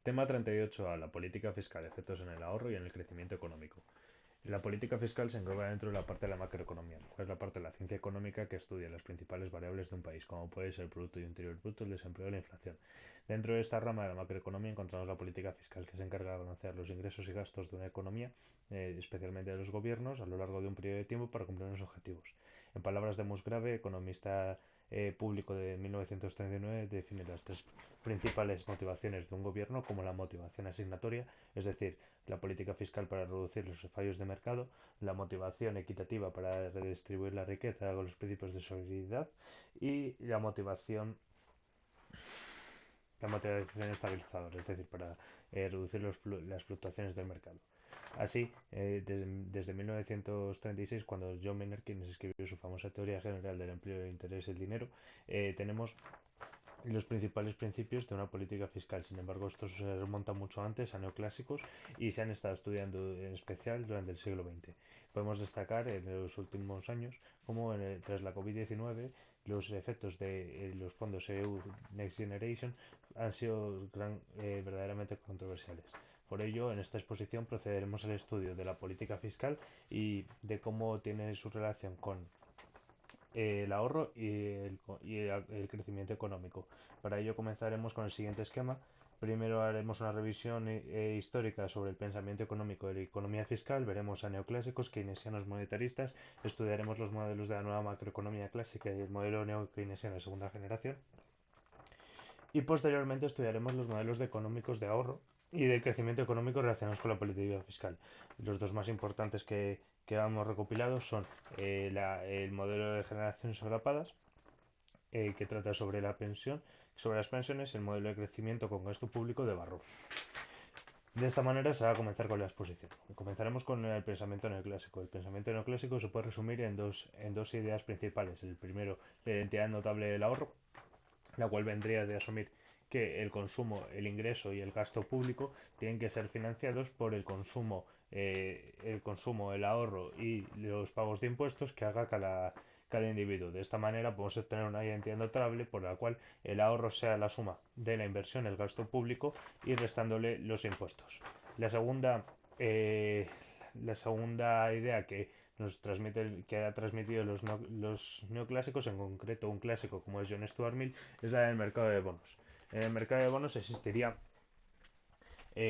Tema 38A. La política fiscal, efectos en el ahorro y en el crecimiento económico. La política fiscal se engloba dentro de la parte de la macroeconomía, que es la parte de la ciencia económica que estudia las principales variables de un país, como puede ser el Producto Interior Bruto, el desempleo y la inflación. Dentro de esta rama de la macroeconomía encontramos la política fiscal, que se encarga de balancear los ingresos y gastos de una economía, especialmente de los gobiernos, a lo largo de un periodo de tiempo para cumplir unos objetivos. En palabras de Musgrave, economista público de 1939, define las tres principales motivaciones de un gobierno como la motivación asignatoria, es decir, la política fiscal para reducir los fallos de mercado, la motivación equitativa para redistribuir la riqueza con los principios de solidaridad y la motivación estabilizadora, es decir, para reducir las fluctuaciones del mercado. Así, desde 1936, cuando John Maynard Keynes escribió su famosa teoría general del empleo, el interés y el dinero, tenemos los principales principios de una política fiscal. Sin embargo, estos se remontan mucho antes a neoclásicos y se han estado estudiando en especial durante el siglo XX. Podemos destacar en los últimos años cómo tras la COVID-19 los efectos de los fondos EU Next Generation han sido verdaderamente controversiales. Por ello, en esta exposición procederemos al estudio de la política fiscal y de cómo tiene su relación con el ahorro y el crecimiento económico. Para ello comenzaremos con el siguiente esquema. Primero haremos una revisión histórica sobre el pensamiento económico de la economía fiscal, veremos a neoclásicos, keynesianos, monetaristas, estudiaremos los modelos de la nueva macroeconomía clásica y el modelo neokeynesiano de segunda generación, y posteriormente estudiaremos los modelos económicos de ahorro y de crecimiento económico relacionados con la política fiscal. Los dos más importantes que hemos recopilado son el modelo de generaciones solapadas, que trata sobre las pensiones, el modelo de crecimiento con gasto público de Barro. De esta manera se va a comenzar con la exposición. Comenzaremos con el pensamiento neoclásico. El pensamiento neoclásico se puede resumir en dos ideas principales. El primero, la identidad notable del ahorro, la cual vendría de asumir que el consumo, el ingreso y el gasto público tienen que ser financiados por el consumo, el ahorro y los pagos de impuestos que haga cada individuo. De esta manera podemos obtener una identidad notable por la cual el ahorro sea la suma de la inversión, el gasto público y restándole los impuestos. La segunda, eh, la segunda idea que ha transmitido los neoclásicos, en concreto un clásico como es John Stuart Mill, es la del mercado de bonos. En el mercado de bonos existiría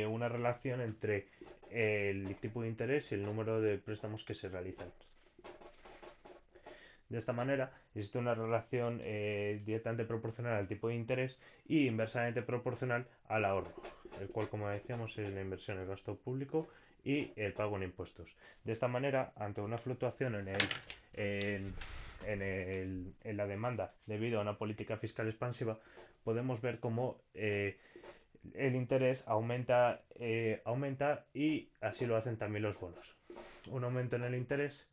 una relación entre el tipo de interés y el número de préstamos que se realizan. De esta manera, existe una relación directamente proporcional al tipo de interés y inversamente proporcional al ahorro, el cual, como decíamos, es la inversión, el gasto público y el pago en impuestos. De esta manera, ante una fluctuación en, en la demanda debido a una política fiscal expansiva, podemos ver cómo el interés aumenta y así lo hacen también los bonos. Un aumento en el interés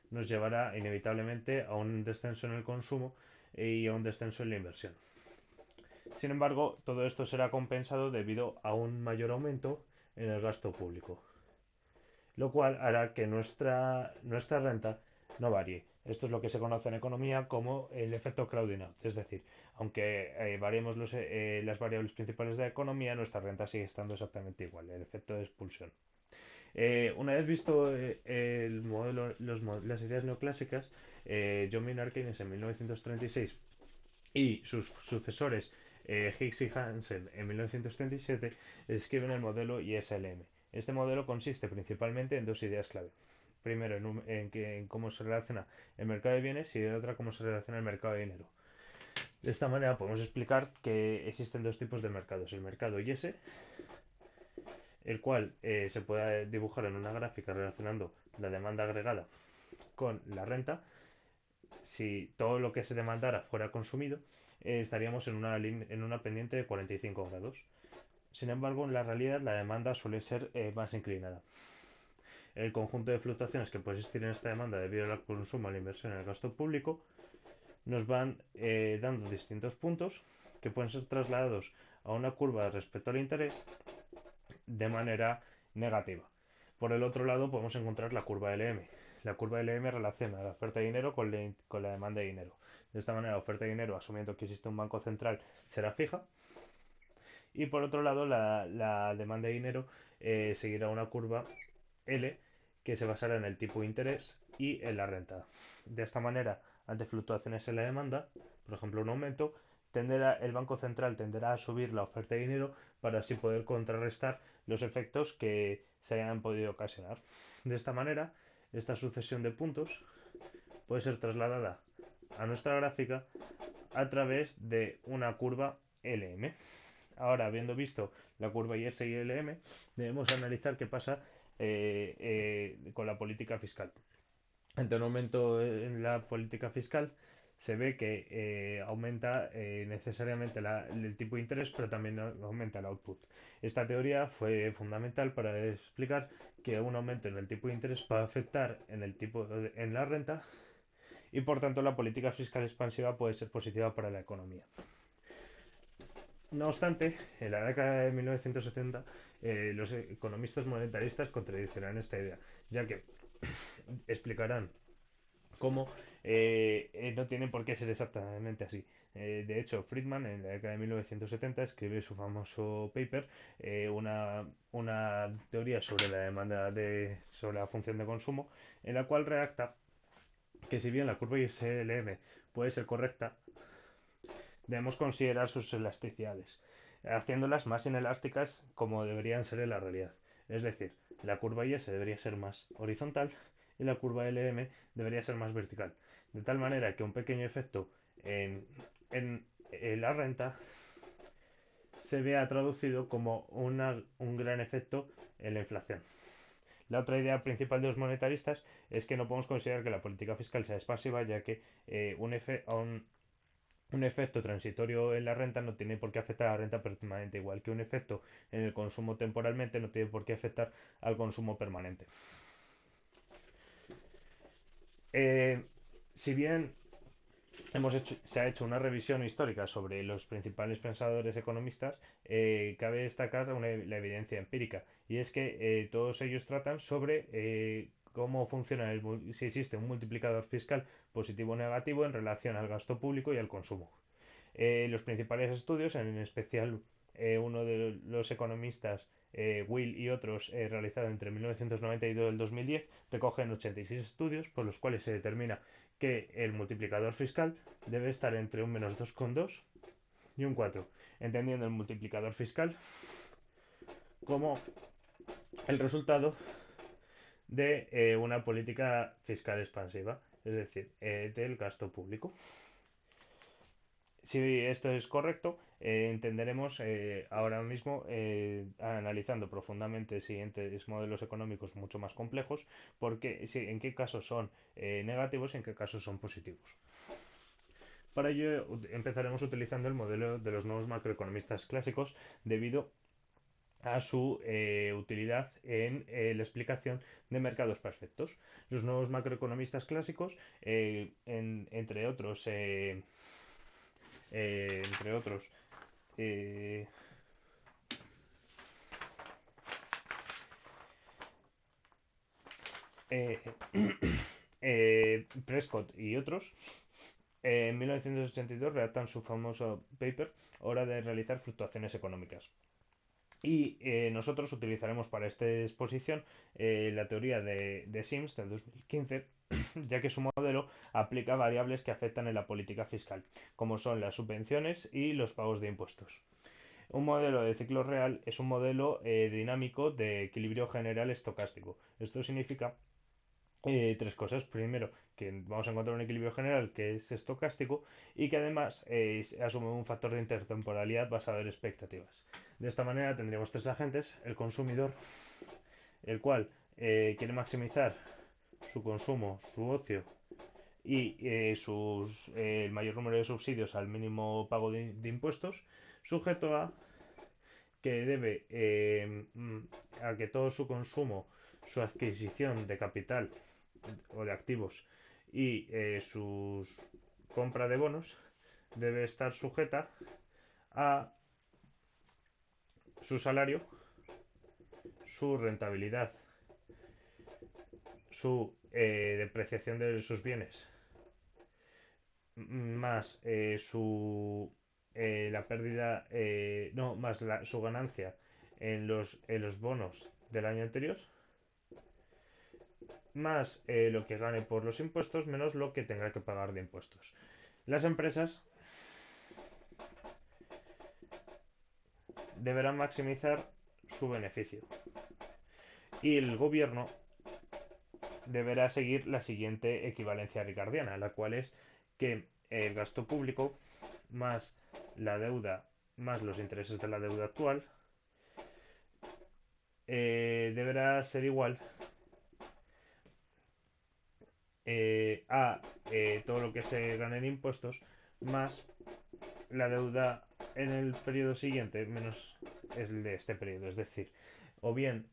nos llevará inevitablemente a un descenso en el consumo y a un descenso en la inversión. Sin embargo, todo esto será compensado debido a un mayor aumento en el gasto público, lo cual hará que nuestra renta no varíe. Esto es lo que se conoce en economía como el efecto Claudine, es decir, aunque variemos las variables principales de la economía, nuestra renta sigue estando exactamente igual, el efecto de expulsión. Una vez visto el modelo, las ideas neoclásicas, John Maynard Keynes en 1936 y sus sucesores Hicks y Hansen en 1937 escriben el modelo ISLM. Este modelo consiste principalmente en dos ideas clave. Primero, en cómo se relaciona el mercado de bienes y de otra, cómo se relaciona el mercado de dinero. De esta manera podemos explicar que existen dos tipos de mercados. El mercado IS, el cual se puede dibujar en una gráfica relacionando la demanda agregada con la renta. Si todo lo que se demandara fuera consumido, estaríamos en una pendiente de 45 grados. Sin embargo, en la realidad la demanda suele ser más inclinada. El conjunto de fluctuaciones que puede existir en esta demanda debido al consumo, a la inversión y al gasto público nos van dando distintos puntos que pueden ser trasladados a una curva respecto al interés de manera negativa. Por el otro lado podemos encontrar la curva LM. La curva LM relaciona la oferta de dinero con la demanda de dinero. De esta manera, la oferta de dinero, asumiendo que existe un banco central, será fija Y por otro lado, la demanda de dinero seguirá una curva L que se basará en el tipo de interés y en la renta. De esta manera, ante fluctuaciones en la demanda, por ejemplo un aumento, el Banco Central tenderá a subir la oferta de dinero para así poder contrarrestar los efectos que se hayan podido ocasionar. De esta manera, esta sucesión de puntos puede ser trasladada a nuestra gráfica a través de una curva LM. Ahora, habiendo visto la curva IS y LM, debemos analizar qué pasa con la política fiscal. Ante un aumento en la política fiscal, se ve que aumenta necesariamente el tipo de interés, pero también aumenta el output. Esta teoría fue fundamental para explicar que un aumento en el tipo de interés puede afectar en la renta y por tanto la política fiscal expansiva puede ser positiva para la economía. No obstante, en la década de 1970 los economistas monetaristas contradicirán esta idea, ya que explicarán cómo no tiene por qué ser exactamente así. De hecho, Friedman en la década de 1970 escribe su famoso paper, una teoría sobre la sobre la función de consumo, en la cual redacta que si bien la curva ISLM puede ser correcta, debemos considerar sus elasticidades, haciéndolas más inelásticas como deberían ser en la realidad. Es decir, la curva IS debería ser más horizontal y la curva LM debería ser más vertical. De tal manera que un pequeño efecto en la renta se vea traducido como un gran efecto en la inflación. La otra idea principal de los monetaristas es que no podemos considerar que la política fiscal sea expansiva, ya que un efecto transitorio en la renta no tiene por qué afectar a la renta permanente, igual que un efecto en el consumo temporalmente no tiene por qué afectar al consumo permanente. Eh, si bien se ha hecho una revisión histórica sobre los principales pensadores economistas, cabe destacar la evidencia empírica, y es que todos ellos tratan sobre cómo funciona, si existe un multiplicador fiscal positivo o negativo en relación al gasto público y al consumo. Los principales estudios, en especial uno de los economistas, Will y otros, realizado entre 1992 y el 2010, recogen 86 estudios por los cuales se determina que el multiplicador fiscal debe estar entre un menos 2,2 y un 4, entendiendo el multiplicador fiscal como el resultado de una política fiscal expansiva, es decir, del gasto público. Si esto es correcto, entenderemos ahora mismo, analizando profundamente siguientes modelos económicos mucho más complejos, porque, en qué casos son negativos y en qué casos son positivos. Para ello empezaremos utilizando el modelo de los nuevos macroeconomistas clásicos debido a su utilidad en la explicación de mercados perfectos. Los nuevos macroeconomistas clásicos, entre otros, entre otros, eh, eh, Prescott y otros, en 1982 redactan su famoso paper Hora de realizar fluctuaciones económicas. Y nosotros utilizaremos para esta exposición la teoría de Sims del 2015, ya que su modelo aplica variables que afectan en la política fiscal, como son las subvenciones y los pagos de impuestos. Un modelo de ciclo real es un modelo dinámico de equilibrio general estocástico. Esto significa tres cosas. Primero, que vamos a encontrar un equilibrio general que es estocástico y que además asume un factor de intertemporalidad basado en expectativas. De esta manera tendríamos tres agentes: el consumidor, el cual quiere maximizar su consumo, su ocio y el mayor número de subsidios al mínimo pago de impuestos, sujeto a que debe a que todo su consumo, su adquisición de capital o de activos y su compra de bonos debe estar sujeta a su salario, su rentabilidad, su depreciación de sus bienes, más su la pérdida, no, más su ganancia en los bonos del año anterior, más lo que gane por los impuestos, menos lo que tenga que pagar de impuestos. Las empresas deberán maximizar su beneficio y el gobierno deberá seguir la siguiente equivalencia ricardiana, la cual es que el gasto público más la deuda más los intereses de la deuda actual deberá ser igual a todo lo que se gane en impuestos más la deuda en el periodo siguiente menos el de este periodo. Es decir, o bien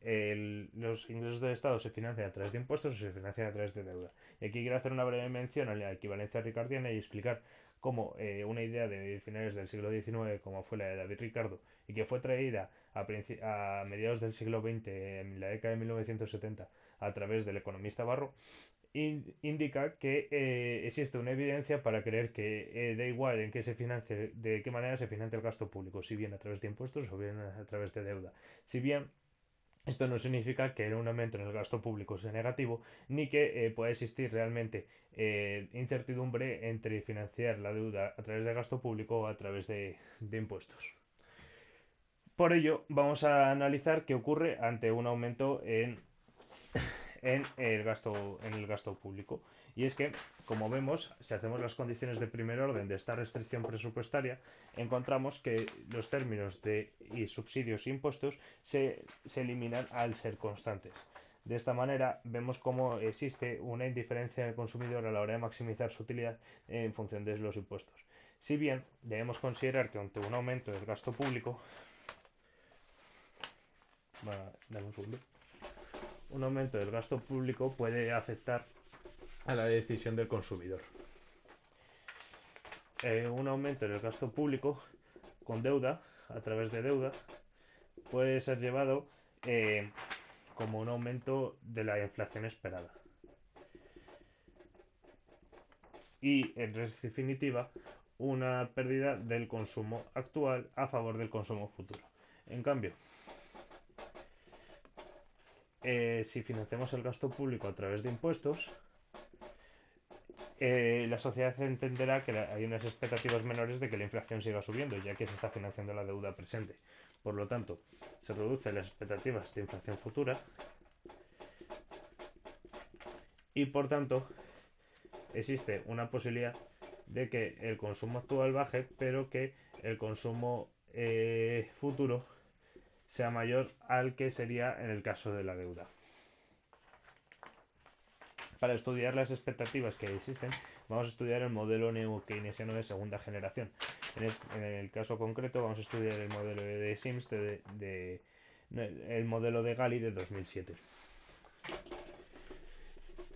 los ingresos del Estado se financian a través de impuestos o se financian a través de deuda. Y aquí quiero hacer una breve mención a la equivalencia ricardiana y explicar cómo una idea de finales del siglo XIX, como fue la de David Ricardo, y que fue traída a mediados del siglo XX, en la década de 1970, a través del economista Barro, indica que existe una evidencia para creer que da igual en qué se financie, de qué manera se financia el gasto público, si bien a través de impuestos o bien a través de deuda. Si bien esto no significa que un aumento en el gasto público sea negativo, ni que pueda existir realmente incertidumbre entre financiar la deuda a través de gasto público o a través de impuestos. Por ello, vamos a analizar qué ocurre ante un aumento en el gasto público. Y es que, como vemos, si hacemos las condiciones de primer orden de esta restricción presupuestaria, encontramos que los términos de subsidios e impuestos se eliminan al ser constantes. De esta manera, vemos cómo existe una indiferencia del consumidor a la hora de maximizar su utilidad en función de los impuestos. Si bien debemos considerar que ante un aumento del gasto público, dame un segundo, un aumento del gasto público puede afectar a la decisión del consumidor. Un aumento en el gasto público con deuda, a través de deuda, puede ser llevado como un aumento de la inflación esperada. Y, en definitiva, una pérdida del consumo actual a favor del consumo futuro. En cambio, si financiamos el gasto público a través de impuestos, la sociedad entenderá que hay unas expectativas menores de que la inflación siga subiendo, ya que se está financiando la deuda presente. Por lo tanto, se reducen las expectativas de inflación futura y, por tanto, existe una posibilidad de que el consumo actual baje, pero que el consumo futuro sea mayor al que sería en el caso de la deuda. Para estudiar las expectativas que existen, vamos a estudiar el modelo neo-keynesiano de segunda generación. En el caso concreto, vamos a estudiar el modelo de Sims, el modelo de Gali de 2007.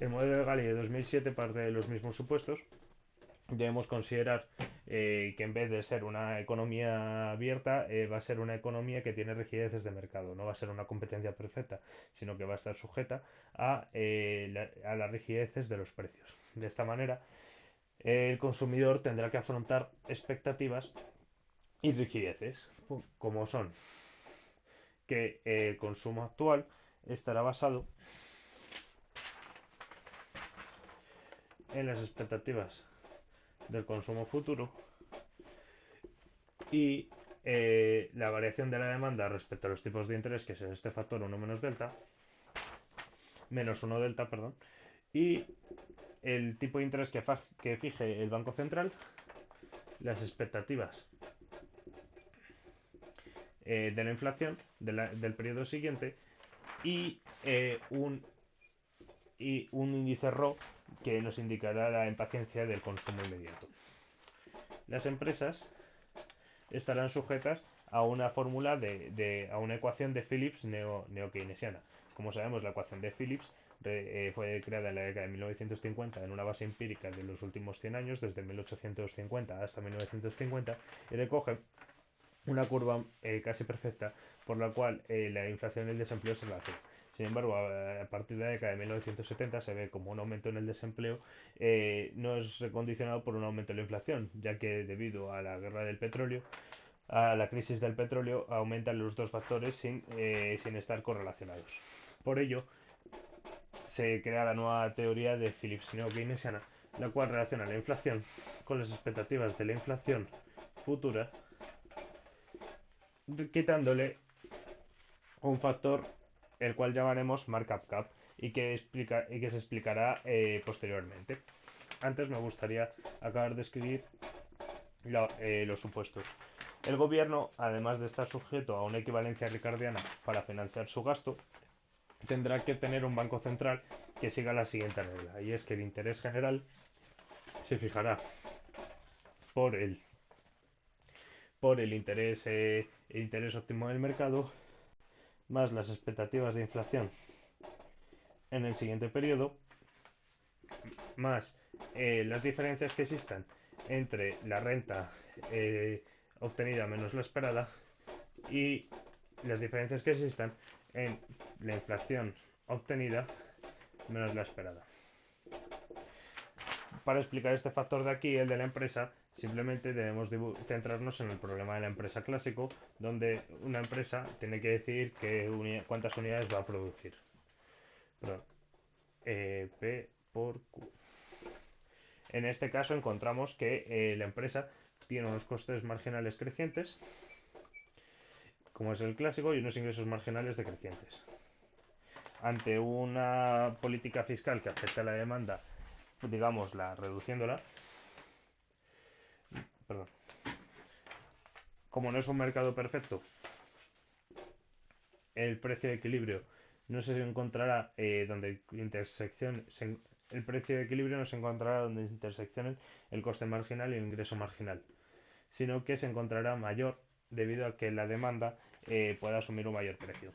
El modelo de Gali de 2007 parte de los mismos supuestos. Debemos considerar que en vez de ser una economía abierta, va a ser una economía que tiene rigideces de mercado. No va a ser una competencia perfecta, sino que va a estar sujeta a las rigideces de los precios. De esta manera, el consumidor tendrá que afrontar expectativas y rigideces, como son que el consumo actual estará basado en las expectativas del consumo futuro y la variación de la demanda respecto a los tipos de interés, que es este factor 1 menos delta, menos 1 delta, perdón, y el tipo de interés que fije el Banco Central, las expectativas de la inflación del periodo siguiente y, un índice RO que nos indicará la impaciencia del consumo inmediato. Las empresas estarán sujetas a una fórmula a una ecuación de Phillips neo-keynesiana. Como sabemos, la ecuación de Phillips fue creada en la década de 1950 en una base empírica de los últimos 100 años, desde 1850 hasta 1950, y recoge una curva casi perfecta por la cual la inflación y el desempleo se relacionan. Sin embargo, a partir de la década de 1970 se ve como un aumento en el desempleo no es condicionado por un aumento de la inflación, ya que debido a la guerra del petróleo, a la crisis del petróleo, aumentan los dos factores sin estar correlacionados. Por ello, se crea la nueva teoría de Phillips neo-keynesiana, la cual relaciona la inflación con las expectativas de la inflación futura, quitándole un factor el cual llamaremos markup cap y que se explicará posteriormente. Antes me gustaría acabar de escribir los supuestos. El gobierno, además de estar sujeto a una equivalencia ricardiana para financiar su gasto, tendrá que tener un banco central que siga la siguiente regla, y es que el interés general se fijará por el interés óptimo del mercado más las expectativas de inflación en el siguiente periodo, más las diferencias que existan entre la renta obtenida menos la esperada y las diferencias que existan en la inflación obtenida menos la esperada. Para explicar este factor de aquí, el de la empresa, simplemente debemos centrarnos en el problema de la empresa clásico, donde una empresa tiene que decidir cuántas unidades va a producir. Perdón, P por Q. En este caso encontramos que la empresa tiene unos costes marginales crecientes, como es el clásico, y unos ingresos marginales decrecientes. Ante una política fiscal que afecta a la demanda, digámosla, reduciéndola, perdón, como no es un mercado perfecto, el precio de equilibrio no se encontrará donde el precio de equilibrio no se encontrará donde interseccionen el coste marginal y el ingreso marginal, sino que se encontrará mayor debido a que la demanda pueda asumir un mayor precio.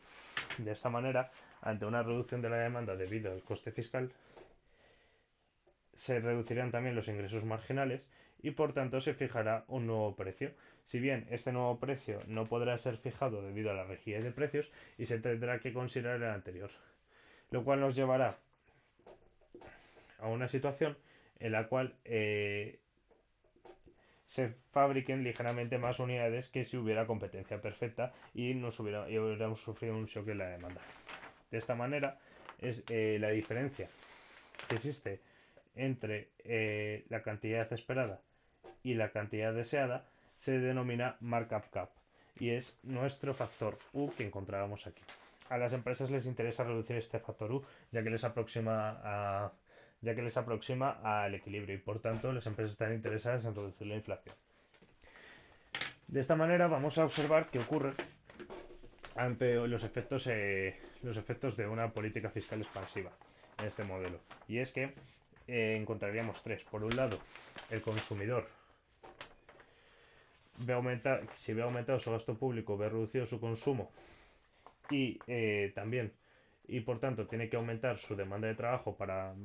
De esta manera, ante una reducción de la demanda debido al coste fiscal, se reducirán también los ingresos marginales y por tanto se fijará un nuevo precio. Si bien este nuevo precio no podrá ser fijado debido a la rigidez de precios y se tendrá que considerar el anterior, lo cual nos llevará a una situación en la cual se fabriquen ligeramente más unidades que si hubiera competencia perfecta y hubiéramos sufrido un shock en la demanda. De esta manera es la diferencia que existe entre la cantidad esperada y la cantidad deseada se denomina markup cap y es nuestro factor U que encontrábamos aquí. A las empresas les interesa reducir este factor U ya que les aproxima al equilibrio y por tanto las empresas están interesadas en reducir la inflación. De esta manera vamos a observar qué ocurre ante los efectos de una política fiscal expansiva en este modelo. Y es que encontraríamos tres. Por un lado, el consumidor si ve aumentado su gasto público, ve reducido su consumo y también y por tanto tiene que aumentar su demanda de trabajo para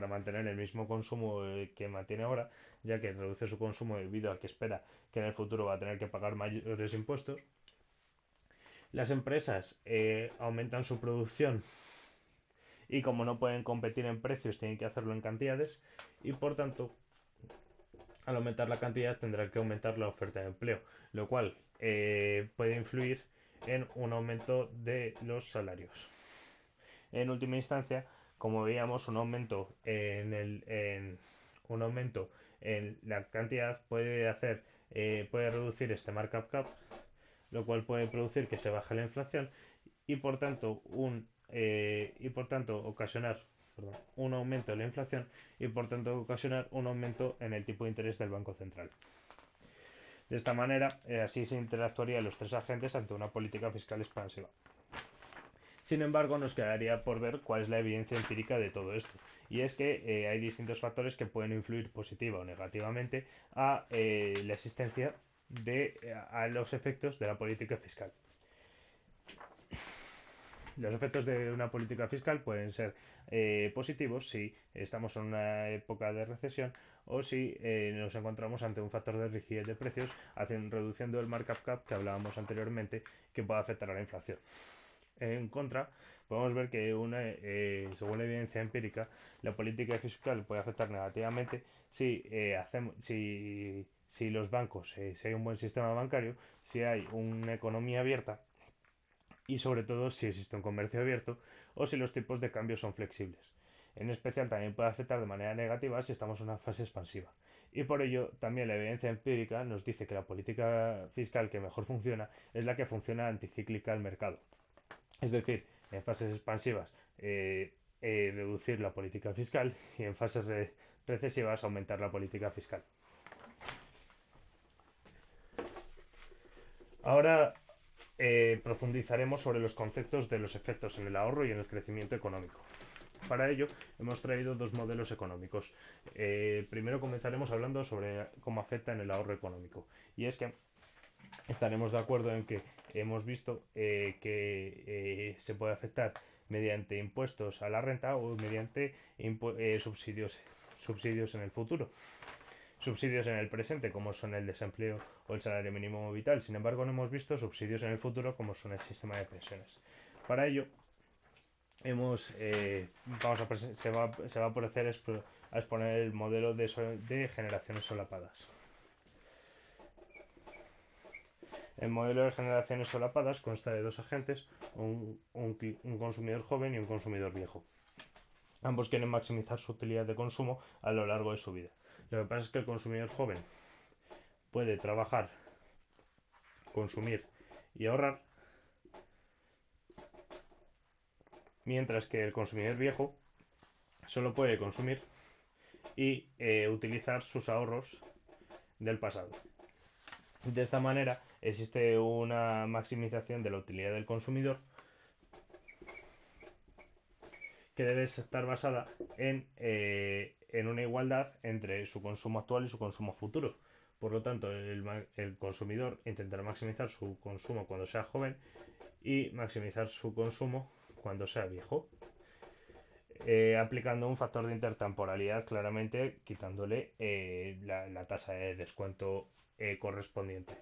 mantener el mismo consumo que mantiene ahora, ya que reduce su consumo debido a que espera que en el futuro va a tener que pagar mayores impuestos. Las empresas aumentan su producción y como no pueden competir en precios tienen que hacerlo en cantidades y por tanto al aumentar la cantidad tendrá que aumentar la oferta de empleo, lo cual puede influir en un aumento de los salarios. En última instancia, como veíamos, un aumento en la cantidad puede reducir este markup cap, lo cual puede producir que se baje la inflación y por tanto ocasionar un aumento de la inflación y por tanto ocasionar un aumento en el tipo de interés del Banco Central. De esta manera, así se interactuarían los tres agentes ante una política fiscal expansiva. Sin embargo, nos quedaría por ver cuál es la evidencia empírica de todo esto. Y es que hay distintos factores que pueden influir positiva o negativamente a la existencia a los efectos de la política fiscal. Los efectos de una política fiscal pueden ser positivos si estamos en una época de recesión o si nos encontramos ante un factor de rigidez de precios reduciendo el markup cap que hablábamos anteriormente que puede afectar a la inflación. En contra, podemos ver que según la evidencia empírica, la política fiscal puede afectar negativamente si los bancos, si hay un buen sistema bancario, si hay una economía abierta y sobre todo si existe un comercio abierto o si los tipos de cambio son flexibles. En especial también puede afectar de manera negativa si estamos en una fase expansiva. Y por ello también la evidencia empírica nos dice que la política fiscal que mejor funciona es la que funciona anticíclica al mercado. Es decir, en fases expansivas reducir la política fiscal y en fases recesivas aumentar la política fiscal. Ahora profundizaremos sobre los conceptos de los efectos en el ahorro y en el crecimiento económico. Para ello hemos traído dos modelos económicos. Primero comenzaremos hablando sobre cómo afecta en el ahorro económico. Y es que estaremos de acuerdo en que hemos visto que se puede afectar mediante impuestos a la renta o mediante subsidios en el futuro. Subsidios en el presente, como son el desempleo o el salario mínimo vital. Sin embargo, no hemos visto subsidios en el futuro, como son el sistema de pensiones. Para ello, se va a proceder a exponer el modelo de generaciones solapadas. El modelo de generaciones solapadas consta de dos agentes, un consumidor joven y un consumidor viejo. Ambos quieren maximizar su utilidad de consumo a lo largo de su vida. Lo que pasa es que el consumidor joven puede trabajar, consumir y ahorrar, mientras que el consumidor viejo solo puede consumir y utilizar sus ahorros del pasado. De esta manera existe una maximización de la utilidad del consumidor que debe estar basada en una igualdad entre su consumo actual y su consumo futuro. Por lo tanto, el consumidor intentará maximizar su consumo cuando sea joven y maximizar su consumo cuando sea viejo, aplicando un factor de intertemporalidad claramente quitándole la tasa de descuento correspondiente.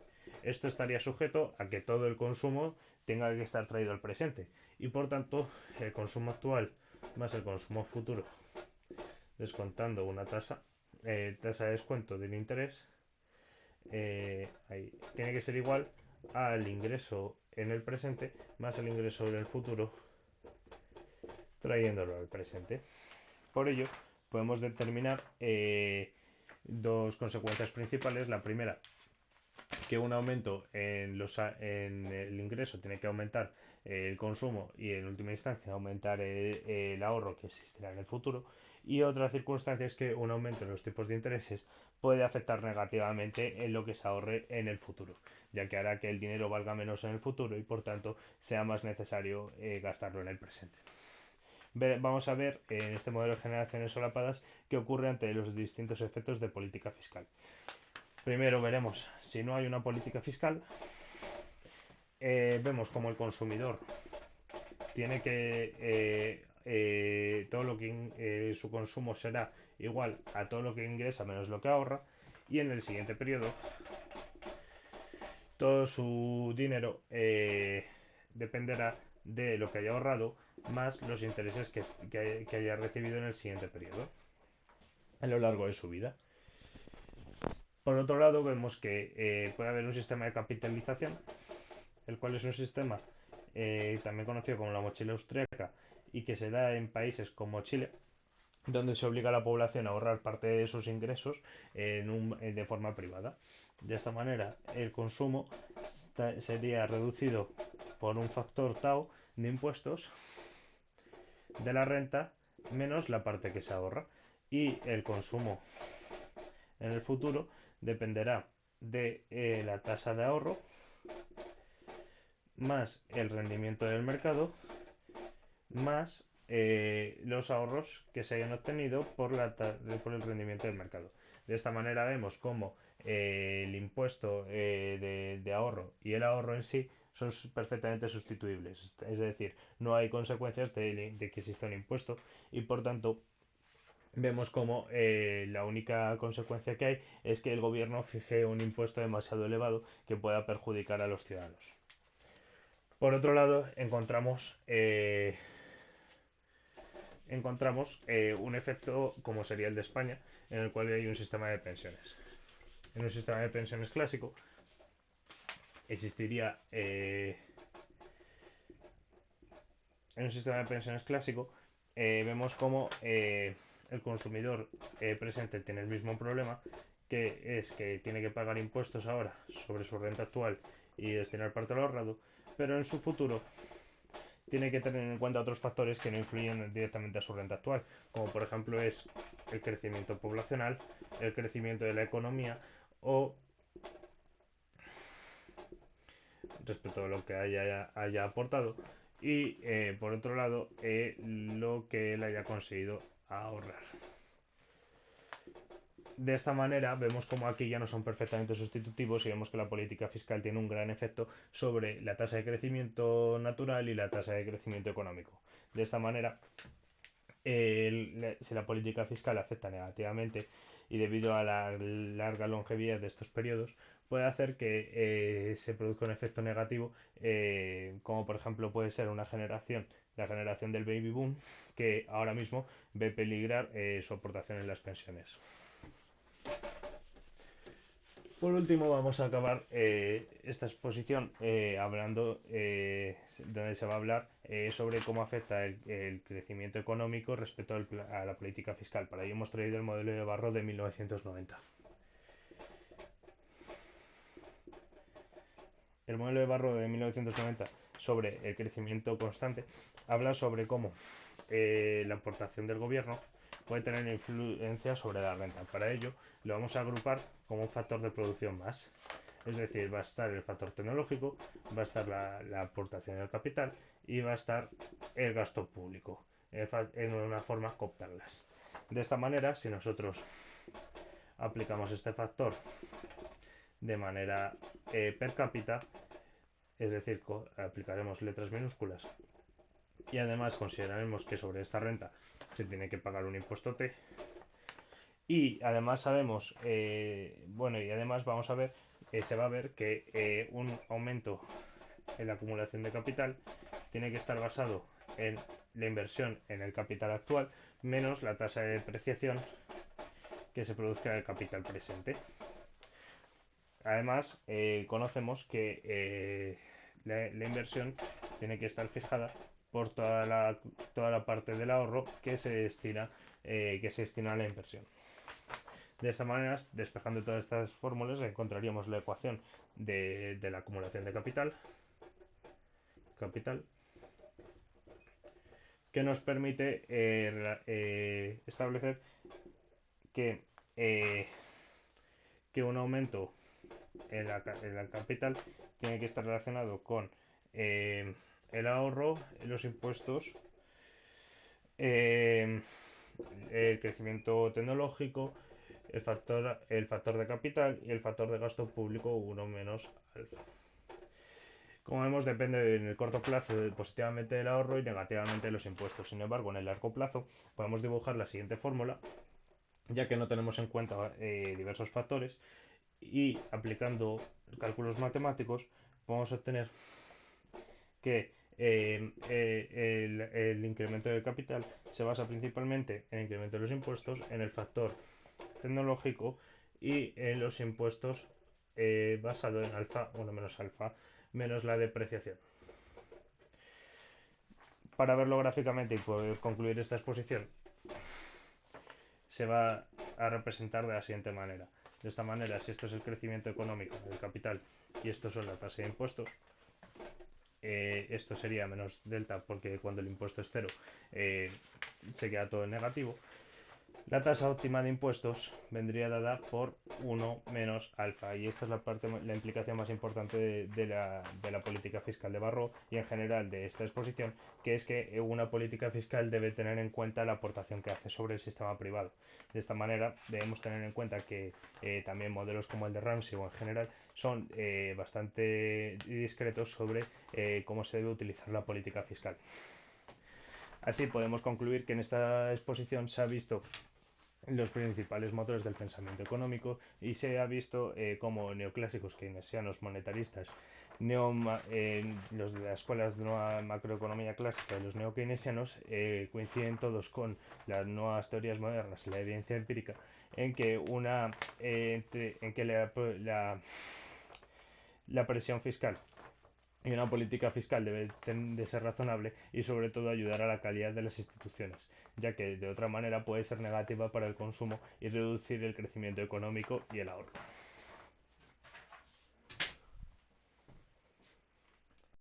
Esto estaría sujeto a que todo el consumo tenga que estar traído al presente y por tanto el consumo actual más el consumo futuro descontando una tasa de descuento del interés tiene que ser igual al ingreso en el presente más el ingreso del futuro trayéndolo al presente. Por ello, podemos determinar dos consecuencias principales. La primera, que un aumento en el ingreso tiene que aumentar el consumo y en última instancia aumentar el ahorro que existirá en el futuro. Y otra circunstancia es que un aumento en los tipos de intereses puede afectar negativamente en lo que se ahorre en el futuro, ya que hará que el dinero valga menos en el futuro y por tanto sea más necesario gastarlo en el presente. Vamos a ver en este modelo de generaciones solapadas qué ocurre ante los distintos efectos de política fiscal. Primero veremos si no hay una política fiscal. Vemos como el consumidor tiene que todo lo que su consumo será igual a todo lo que ingresa menos lo que ahorra, y en el siguiente periodo todo su dinero dependerá de lo que haya ahorrado más los intereses que haya recibido en el siguiente periodo a lo largo de su vida. Por otro lado, vemos que puede haber un sistema de capitalización, el cual es un sistema también conocido como la mochila austríaca y que se da en países como Chile, donde se obliga a la población a ahorrar parte de sus ingresos de forma privada. De esta manera, el consumo sería reducido por un factor tau de impuestos de la renta menos la parte que se ahorra, y el consumo en el futuro dependerá de la tasa de ahorro más el rendimiento del mercado más los ahorros que se hayan obtenido por el rendimiento del mercado. De esta manera vemos cómo el impuesto de ahorro y el ahorro en sí son perfectamente sustituibles. Es decir, no hay consecuencias de que exista un impuesto y por tanto vemos como la única consecuencia que hay es que el gobierno fije un impuesto demasiado elevado que pueda perjudicar a los ciudadanos. Por otro lado, encontramos un efecto como sería el de España, en el cual hay un sistema de pensiones. En un sistema de pensiones clásico existiría en un sistema de pensiones clásico vemos como el consumidor presente tiene el mismo problema, que es que tiene que pagar impuestos ahora sobre su renta actual y destinar parte al ahorrado, pero en su futuro tiene que tener en cuenta otros factores que no influyen directamente a su renta actual, como por ejemplo es el crecimiento poblacional, el crecimiento de la economía o respecto a lo que haya aportado y por otro lado lo que él haya conseguido ahorrar. De esta manera vemos como aquí ya no son perfectamente sustitutivos y vemos que la política fiscal tiene un gran efecto sobre la tasa de crecimiento natural y la tasa de crecimiento económico. De esta manera, si la política fiscal afecta negativamente y debido a la larga longevidad de estos periodos, puede hacer que se produzca un efecto negativo, como por ejemplo puede ser la generación del baby boom, que ahora mismo ve peligrar su aportación en las pensiones. Por último, vamos a acabar esta exposición hablando, donde se va a hablar sobre cómo afecta el crecimiento económico respecto a la política fiscal. Para ello hemos traído el modelo de Barro de 1990. El modelo de Barro de 1990 sobre el crecimiento constante habla sobre cómo la aportación del gobierno puede tener influencia sobre la renta. Para ello, lo vamos a agrupar como un factor de producción más. Es decir, va a estar el factor tecnológico, va a estar la aportación del capital y va a estar el gasto público, en una forma cooptarlas. De esta manera, si nosotros aplicamos este factor de manera per cápita, es decir, aplicaremos letras minúsculas y además consideraremos que sobre esta renta se tiene que pagar un impuesto T. Y además sabemos, bueno, y además vamos a ver, se va a ver que un aumento en la acumulación de capital tiene que estar basado en la inversión en el capital actual menos la tasa de depreciación que se produzca del capital presente. Además, conocemos que la inversión tiene que estar fijada por toda la parte del ahorro que se destina a la inversión. De esta manera, despejando todas estas fórmulas, encontraríamos la ecuación de la acumulación de capital que nos permite establecer que, eh, que un aumento en la capital tiene que estar relacionado con eh, el ahorro, los impuestos, eh, el crecimiento tecnológico, el factor de capital y el factor de gasto público 1 menos alfa. Como vemos, depende en el corto plazo positivamente del ahorro y negativamente de los impuestos. Sin embargo, en el largo plazo podemos dibujar la siguiente fórmula, ya que no tenemos en cuenta diversos factores y aplicando cálculos matemáticos podemos obtener que el incremento del capital se basa principalmente en el incremento de los impuestos, en el factor tecnológico y en los impuestos basado en alfa menos la depreciación. Para verlo gráficamente y poder concluir esta exposición, se va a representar de la siguiente manera. De esta manera, si esto es el crecimiento económico del capital y esto son la tasa de impuestos, esto sería menos delta porque cuando el impuesto es cero se queda todo en negativo. La tasa óptima de impuestos vendría dada por 1 menos alfa y esta es la implicación más importante de la política fiscal de Barro y en general de esta exposición, que es que una política fiscal debe tener en cuenta la aportación que hace sobre el sistema privado. De esta manera debemos tener en cuenta que también modelos como el de Ramsey o en general son bastante discretos sobre cómo se debe utilizar la política fiscal. Así podemos concluir que en esta exposición se ha visto los principales motores del pensamiento económico y se ha visto cómo neoclásicos keynesianos monetaristas los de las escuelas de nueva macroeconomía clásica y los neokeynesianos coinciden todos con las nuevas teorías modernas y la evidencia empírica en que en que la presión fiscal y una política fiscal debe de ser razonable y sobre todo ayudar a la calidad de las instituciones, ya que de otra manera puede ser negativa para el consumo y reducir el crecimiento económico y el ahorro.